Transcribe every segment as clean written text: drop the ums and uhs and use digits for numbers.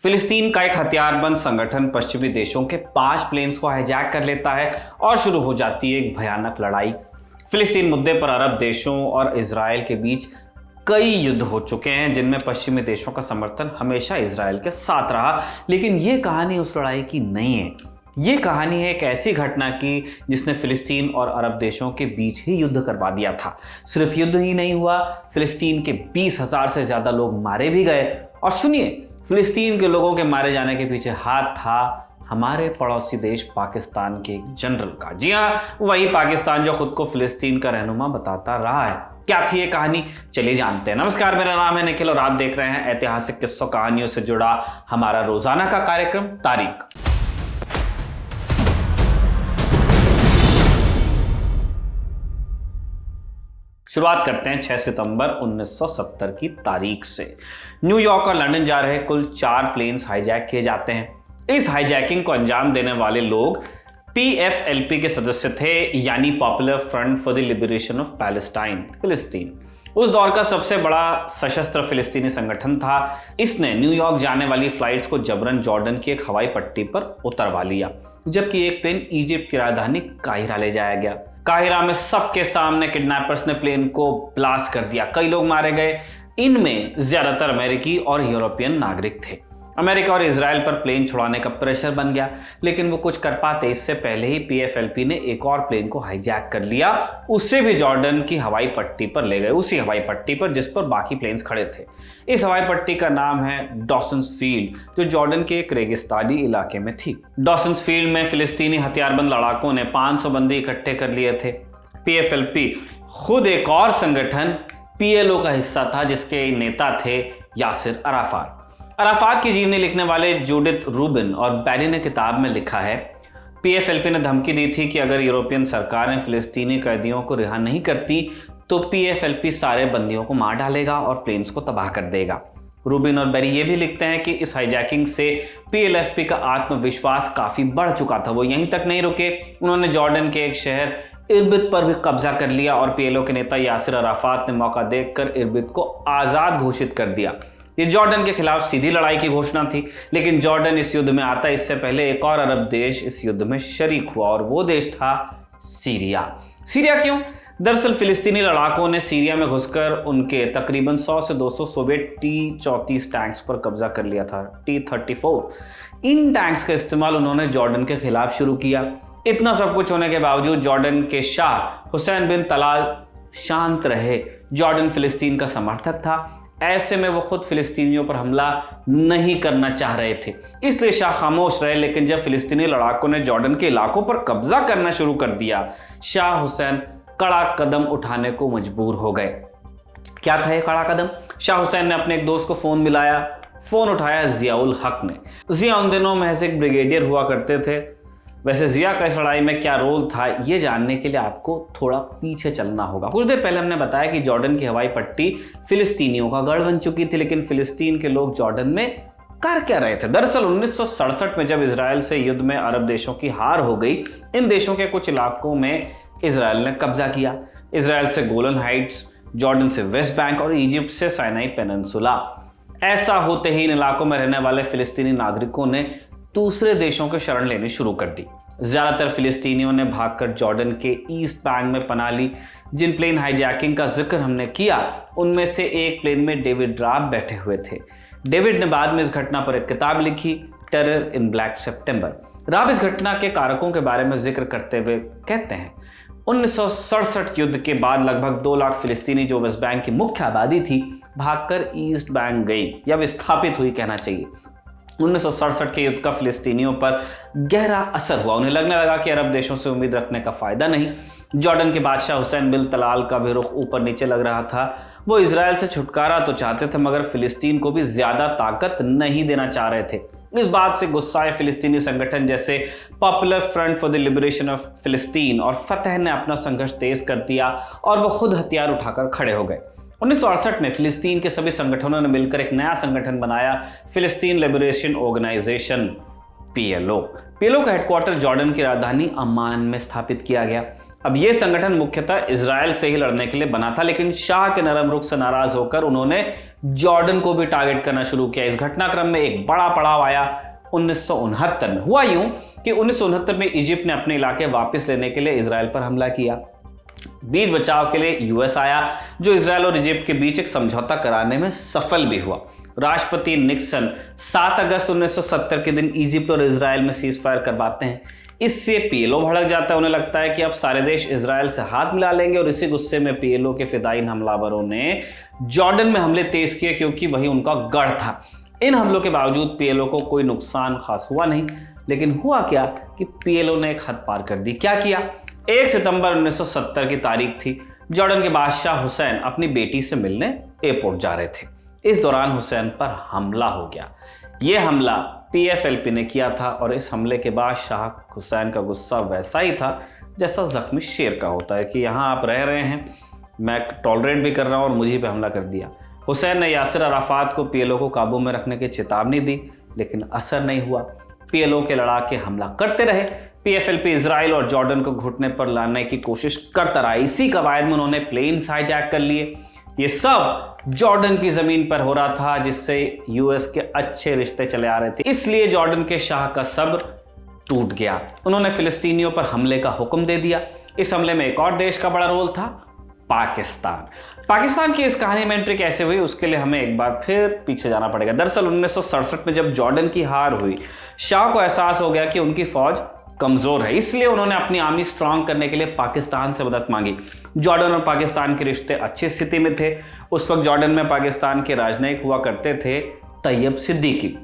फिलिस्तीन का एक हथियारबंद संगठन पश्चिमी देशों के 5 प्लेन्स को हाईजैक कर लेता है और शुरू हो जाती है एक भयानक लड़ाई। फिलिस्तीन मुद्दे पर अरब देशों और इजराइल के बीच कई युद्ध हो चुके हैं जिनमें पश्चिमी देशों का समर्थन हमेशा इजराइल के साथ रहा। लेकिन ये कहानी उस लड़ाई की नहीं है। ये कहानी है एक ऐसी घटना की जिसने फिलिस्तीन और अरब देशों के बीच ही युद्ध करवा दिया था। सिर्फ युद्ध ही नहीं हुआ, फिलिस्तीन के 20,000 से ज्यादा लोग मारे भी गए। और सुनिए, फिलिस्तीन के लोगों के मारे जाने के पीछे हाथ था हमारे पड़ोसी देश पाकिस्तान के एक जनरल का। जी हाँ, वही पाकिस्तान जो खुद को फिलिस्तीन का रहनुमा बताता रहा है। क्या थी ये कहानी, चलिए जानते हैं। नमस्कार, मेरा नाम है निखिल और आप देख रहे हैं ऐतिहासिक किस्सों कहानियों से जुड़ा हमारा रोजाना का कार्यक्रम तारीख। शुरुआत करते हैं 6 सितंबर 1970 की तारीख से। न्यूयॉर्क और लंदन जा रहे कुल 4 प्लेन्स हाईजैक किए जाते हैं। इस हाईजैकिंग को अंजाम देने वाले लोग PFLP के सदस्य थे, यानी popular front for the liberation of Palestine, फिलिस्तीन। उस दौर का सबसे बड़ा सशस्त्र फिलिस्तीनी संगठन था। इसने न्यूयॉर्क जाने वाली फ्लाइट्स को जबरन जॉर्डन की एक हवाई पट्टी पर उतरवा लिया, जबकि एक प्लेन इजिप्ट की राजधानी काहिरा ले जाया गया। काहिरा में सबके सामने किडनैपर्स ने प्लेन को ब्लास्ट कर दिया। कई लोग मारे गए, इनमें ज्यादातर अमेरिकी और यूरोपियन नागरिक थे। अमेरिका और इजराइल पर प्लेन छुड़ाने का प्रेशर बन गया, लेकिन वो कुछ कर पाते इससे पहले ही PFLP ने एक और प्लेन को हाईजैक कर लिया। उससे भी जॉर्डन की हवाई पट्टी पर ले गए, उसी हवाई पट्टी पर जिस पर बाकी प्लेन्स खड़े थे। इस हवाई पट्टी का नाम है डॉसन्स फील्ड, जो जॉर्डन के एक रेगिस्तानी इलाके में थी। डॉसन्स फील्ड में फिलिस्तीनी हथियारबंद लड़ाकों ने 500 बंदी इकट्ठे कर लिए थे। PFLP खुद एक और संगठन PLO का हिस्सा था, जिसके नेता थे यासिर अराफात। अराफात की जीवनी लिखने वाले जूडिथ रूबिन और बैरी ने किताब में लिखा है, PFLP ने धमकी दी थी कि अगर यूरोपियन सरकारें फिलिस्तीनी कैदियों को रिहा नहीं करती तो PFLP सारे बंदियों को मार डालेगा और प्लेन्स को तबाह कर देगा। रूबिन और बैरी ये भी लिखते हैं कि इस हाईजैकिंग से PFLP का आत्मविश्वास काफी बढ़ चुका था। वो यहीं तक नहीं रुके, उन्होंने जॉर्डन के एक शहर इरबिद पर भी कब्जा कर लिया और PLO के नेता यासिर अराफात ने मौका देखकर इरबिद को आजाद घोषित कर दिया। ये जॉर्डन के खिलाफ सीधी लड़ाई की घोषणा थी, लेकिन जॉर्डन इस युद्ध में आता इससे पहले एक और अरब देश इस युद्ध में शरीक हुआ और वो देश था सीरिया। सीरिया क्यों? दरअसल फिलिस्तीनी लड़ाकों ने सीरिया में घुसकर उनके तकरीबन 100 से 200 सोवियत T-34 टैंक्स पर कब्जा कर लिया था, T-34। इन टैंक्स का इस्तेमाल उन्होंने जॉर्डन के खिलाफ शुरू किया। इतना सब कुछ होने के बावजूद जॉर्डन के शाह हुसैन बिन तलाल शांत रहे। जॉर्डन फिलिस्तीन का समर्थक था, ऐसे में वो खुद फिलिस्तीनियों पर हमला नहीं करना चाह रहे थे, इसलिए शाह खामोश रहे। लेकिन जब फिलिस्तीनी लड़ाकों ने जॉर्डन के इलाकों पर कब्जा करना शुरू कर दिया, शाह हुसैन कड़ा कदम उठाने को मजबूर हो गए। क्या था ये कड़ा कदम? शाह हुसैन ने अपने एक दोस्त को फोन मिलाया। फोन उठाया जियाउल हक ने। जिया उन दिनों महज एक ब्रिगेडियर हुआ करते थे। वैसे जिया का इस लड़ाई में क्या रोल था, ये जानने के लिए आपको थोड़ा पीछे चलना होगा। कुछ देर पहले हमने बताया कि जॉर्डन की हवाई पट्टी फिलिस्तीनियों का गढ़ बन चुकी थी, लेकिन फिलिस्तीन के लोग जॉर्डन में कर क्या रहे थे? दरअसल 1967 में जब इजराइल से युद्ध में अरब देशों की हार हो गई, इन देशों के कुछ इलाकों में इजराइल ने कब्जा किया। इजराइल से गोलन हाइट्स, जॉर्डन से वेस्ट बैंक और इजिप्ट से साइनाई पेनिनसुला। ऐसा होते ही इन इलाकों में रहने वाले फिलिस्तीनी नागरिकों ने दूसरे देशों की शरण लेनी शुरू कर दी। ज्यादातर फिलिस्तीनियों ने भागकर जॉर्डन के ईस्ट बैंक में पनाह ली। जिन प्लेन हाईजैकिंग का जिक्र हमने किया, उनमें से एक प्लेन में डेविड राब बैठे हुए थे। डेविड ने बाद में इस घटना पर एक किताब लिखी, टेरर इन ब्लैक सितंबर। राब इस घटना के कारकों के बारे में जिक्र करते हुए कहते हैं, 1967 युद्ध के बाद लगभग 2 लाख फिलिस्तीनी, जो वेस्ट बैंक की मुख्य आबादी थी, भागकर ईस्ट बैंक गई या विस्थापित हुई कहना चाहिए। 1967 के युद्ध का फिलिस्तीनियों पर गहरा असर हुआ। उन्हें लगने लगा कि अरब देशों से उम्मीद रखने का फायदा नहीं। जॉर्डन के बादशाह हुसैन बिन तलाल का भी रुख ऊपर नीचे लग रहा था। वो इजराइल से छुटकारा तो चाहते थे, मगर फिलिस्तीन को भी ज्यादा ताकत नहीं देना चाह रहे थे। इस बात से गुस्साए फिलिस्तीनी संगठन जैसे popular front for the liberation of फिलिस्तीन और फतह ने अपना संघर्ष तेज कर दिया और वो खुद हथियार उठाकर खड़े हो गए। 1968 में फिलिस्तीन के सभी संगठनों ने मिलकर एक नया संगठन बनाया, फिलिस्तीन लिबरेशन ऑर्गेनाइजेशन, PLO। PLO का हेडक्वार्टर जॉर्डन की राजधानी अम्मान में स्थापित किया गया। अब यह संगठन मुख्यतः इजराइल से ही लड़ने के लिए बना था, लेकिन शाह के नरम रुख से नाराज होकर उन्होंने जॉर्डन को भी टारगेट करना शुरू किया। इस घटनाक्रम में एक बड़ा पड़ाव आया 1969 में। हुआ यूं कि 1969 में इजिप्ट ने अपने इलाके वापस लेने के लिए इजराइल पर हमला किया। बीच बचाव के लिए यूएस आया, जो इजराइल और इजिप्ट के बीच एक समझौता कराने में सफल भी हुआ। राष्ट्रपति निक्सन 7 अगस्त 1970 के दिन इजिप्ट और इजराइल में सीज फायर करवाते हैं। इससे पीएलओ भड़क जाता है। उन्हें लगता है कि अब सारे देश इजराइल से हाथ मिला लेंगे और इसी गुस्से में पीएलओ के फिदायीन हमलावरों ने जॉर्डन में हमले तेज किए, क्योंकि वही उनका गढ़ था। इन हमलों के बावजूद पीएलओ को कोई नुकसान खास हुआ नहीं, लेकिन हुआ क्या कि पीएलओ ने एक हद पार कर दी। क्या किया? 1 सितंबर 1970 की तारीख थी। जॉर्डन के बादशाह हुसैन अपनी बेटी से मिलने एयरपोर्ट जा रहे थे। इस दौरान हुसैन पर हमला हो गया। यह हमला पीएफएलपी ने किया था और इस हमले के बाद शाह हुसैन का गुस्सा वैसा ही था जैसा जख्मी शेर का होता है कि यहाँ आप रह रहे हैं, मैं टॉलरेट भी कर रहा हूँ और मुझे पे हमला कर दिया। हुसैन ने यासिर अराफात को पीएलओ को काबू में रखने की चेतावनी दी, लेकिन असर नहीं हुआ। पीएलओ के लड़ाके हमला करते रहे। पीएफएलपी इजराइल और जॉर्डन को घुटने पर लाने की कोशिश करता रहा। इसी कवायद में उन्होंने प्लेन्स हाईजैक कर लिए। ये सब जॉर्डन की जमीन पर हो रहा था, जिससे यूएस के अच्छे रिश्ते चले आ रहे थे। इसलिए जॉर्डन के शाह का सब्र टूट गया। उन्होंने फिलिस्तीनियों पर हमले का हुक्म दे दिया। इस हमले में एक और देश का बड़ा रोल था, पाकिस्तान। पाकिस्तान की इस कहानी में एंट्री कैसे हुई, उसके लिए हमें एक बार फिर पीछे जाना पड़ेगा। दरअसल 1967 में जब जॉर्डन की हार हुई, शाह को एहसास हो गया कि उनकी फौज कमजोर है। इसलिए उन्होंने अपनी आर्मी स्ट्रांग करने के लिए पाकिस्तान से मदद मांगी। जॉर्डन और पाकिस्तान के रिश्ते अच्छी स्थिति में थे। उस वक्त जॉर्डन में पाकिस्तान के राजनयिक हुआ करते थे तैयब सिद्दीकी।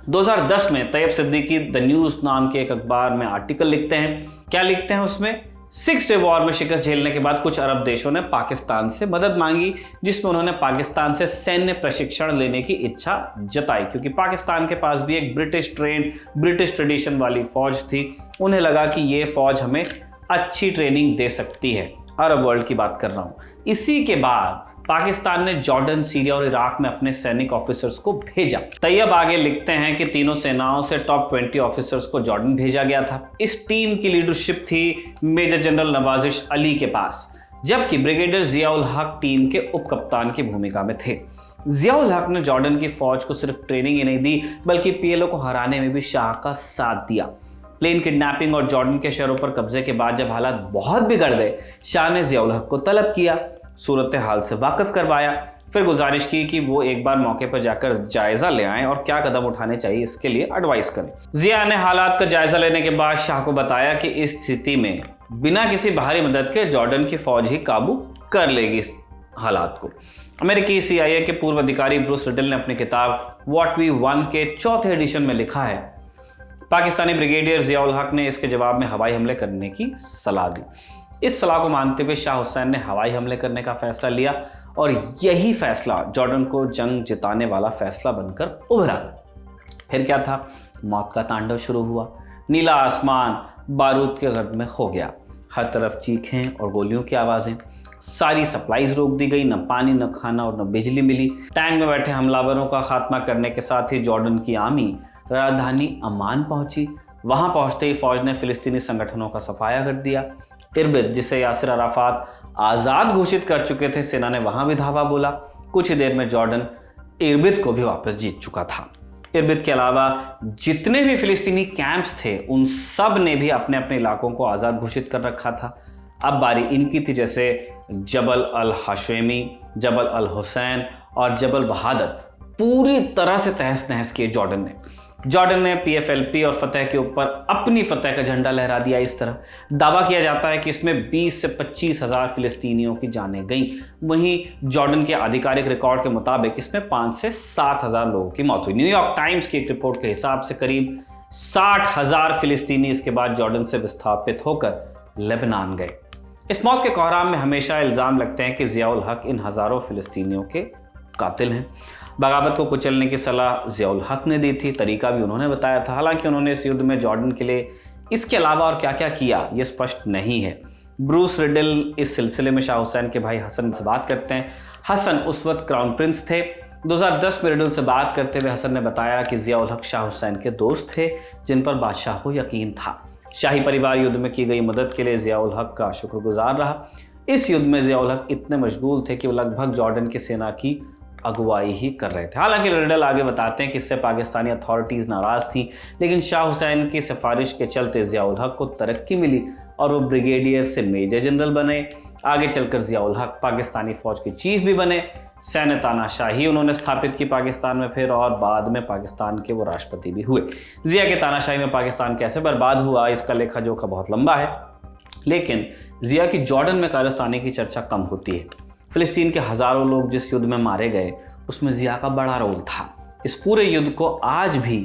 2010 में तैयब सिद्दीकी द न्यूज़ नाम के एक अखबार में आर्टिकल लिखते हैं। क्या लिखते हैं उसमें? 6 डे वॉर में शिकस्त झेलने के बाद कुछ अरब देशों ने पाकिस्तान से मदद मांगी, जिसमें उन्होंने पाकिस्तान से सैन्य प्रशिक्षण लेने की इच्छा जताई, क्योंकि पाकिस्तान के पास भी एक ब्रिटिश ट्रेडिशन वाली फौज थी। उन्हें लगा कि ये फौज हमें अच्छी ट्रेनिंग दे सकती है। अरब वर्ल्ड की बात कर रहा हूँ। इसी के बाद पाकिस्तान ने जॉर्डन, सीरिया और इराक में अपने सैनिक ऑफिसर्स को भेजा। तैयब आगे लिखते हैं कि तीनों सेनाओं से टॉप 20 ऑफिसर्स को जॉर्डन भेजा गया था। इस टीम की लीडरशिप थी मेजर जनरल नवाजिश अली के पास, जबकि ब्रिगेडियर जियाउल हक टीम के उप कप्तान की भूमिका में थे। जियाउल हक ने जॉर्डन की फौज को सिर्फ ट्रेनिंग ही नहीं दी, बल्कि पीएलओ को हराने में भी शाह का साथ दिया। प्लेन किडनैपिंग और जॉर्डन के शहरों पर कब्जे के बाद जब हालात बहुत बिगड़ गए, शाह ने जियाउल हक को तलब किया, सूरत हाल से वाकिफ करवाया, फिर गुजारिश की कि वो एक बार मौके पर जाकर जायजा ले आएं और क्या कदम उठाने चाहिए इसके लिए एडवाइस करें। जिया ने हालात का जायजा लेने के बाद शाह को बताया कि इस स्थिति में बिना किसी बाहरी मदद के जॉर्डन की फौज ही काबू कर लेगी इस हालात को। अमेरिकी CIA के पूर्व अधिकारी ब्रूस रिडल ने अपनी किताब व्हाट वी वन के 4थे एडिशन में लिखा है, पाकिस्तानी ब्रिगेडियर जियाउल हक ने इसके जवाब में हवाई हमले करने की सलाह दी। इस सलाह को मानते हुए शाह हुसैन ने हवाई हमले करने का फैसला लिया और यही फैसला जॉर्डन को जंग जिताने वाला फैसला बनकर उभरा। फिर क्या था? मौत का तांडव शुरू हुआ। नीला आसमान बारूद के गर्द में खो गया। हर तरफ चीखें और गोलियों की आवाज़ें। सारी सप्लाईज रोक दी गई। न पानी, न खाना और न बिजली मिली। टैंक में बैठे हमलावरों का खात्मा करने के साथ ही जॉर्डन की आर्मी राजधानी अमान पहुंची। वहां पहुंचते ही फौज ने फिलिस्तीनी संगठनों का सफाया कर दिया। इरबिद, जिसे यासिर अराफात आज़ाद घोषित कर चुके थे, सेना ने वहां भी धावा बोला। कुछ ही देर में जॉर्डन इरबिद को भी वापस जीत चुका था। इरबिद के अलावा जितने भी फिलिस्तीनी कैंप्स थे, उन सब ने भी अपने अपने इलाकों को आज़ाद घोषित कर रखा था। अब बारी इनकी थी, जैसे जबल अल हाशेमी, जबल अल हुसैन और जबल बहादुर पूरी तरह से तहस नहस किए जॉर्डन ने पीएफएलपी और फतेह के ऊपर अपनी फतेह का झंडा लहरा दिया। इस तरह दावा किया जाता है कि इसमें 20 से 25 हज़ार फिलिस्तीनियों की जानें गईं। वहीं जॉर्डन के आधिकारिक रिकॉर्ड के मुताबिक इसमें 5 से 7 हज़ार लोगों की मौत हुई। न्यूयॉर्क टाइम्स की एक रिपोर्ट के हिसाब से करीब 60 हज़ार फिलिस्तीनी इसके बाद जॉर्डन से विस्थापित होकर लेबनान गए। इस मौत के कोहराम में हमेशा इल्ज़ाम लगते हैं कि जियाउल हक इन हज़ारों फिलिस्तीनियों के कातिल हैं। बगावत को कुचलने की सलाह जियाउल हक ने दी थी, तरीका भी उन्होंने बताया था। हालांकि उन्होंने इस युद्ध में जॉर्डन के लिए इसके अलावा और क्या क्या किया ये स्पष्ट नहीं है। ब्रूस रिडल इस सिलसिले में शाह हुसैन के भाई हसन से बात करते हैं। हसन उस वक्त क्राउन प्रिंस थे। 2010 में रिडल से बात करते हुए हसन ने बताया कि जियाउल हक शाह हुसैन के दोस्त थे, जिन पर बादशाह को यकीन था। शाही परिवार युद्ध में की गई मदद के लिए जियाउल हक का शुक्रगुजार रहा। इस युद्ध में जियाउल हक इतने मशगूल थे कि वो लगभग जॉर्डन की सेना की अगुवाई ही कर रहे थे। हालांकि रिडल आगे बताते हैं कि इससे पाकिस्तानी अथॉरिटीज़ नाराज़ थी, लेकिन शाह हुसैन की सिफारिश के चलते ज़ियाउल हक को तरक्की मिली और वो ब्रिगेडियर से मेजर जनरल बने। आगे चलकर ज़ियाउल हक पाकिस्तानी फ़ौज के चीफ भी बने। सैन्य तानाशाही उन्होंने स्थापित की पाकिस्तान में फिर, और बाद में पाकिस्तान के वो राष्ट्रपति भी हुए। ज़िया के तानाशाही में पाकिस्तान कैसे बर्बाद हुआ, इसका लेखा जोखा बहुत लंबा है, लेकिन ज़िया की जॉर्डन में कारस्तानी की चर्चा कम होती है। फ़िलिस्तीन के हज़ारों लोग जिस युद्ध में मारे गए उसमें ज़िया का बड़ा रोल था। इस पूरे युद्ध को आज भी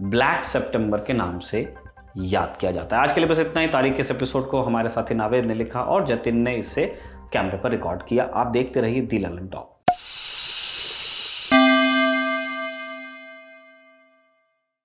ब्लैक सितंबर के नाम से याद किया जाता है। आज के लिए बस इतना ही। तारीख के इस एपिसोड को हमारे साथी नावेद ने लिखा और जतिन ने इसे कैमरे पर रिकॉर्ड किया। आप देखते रहिए दी ललन टॉक।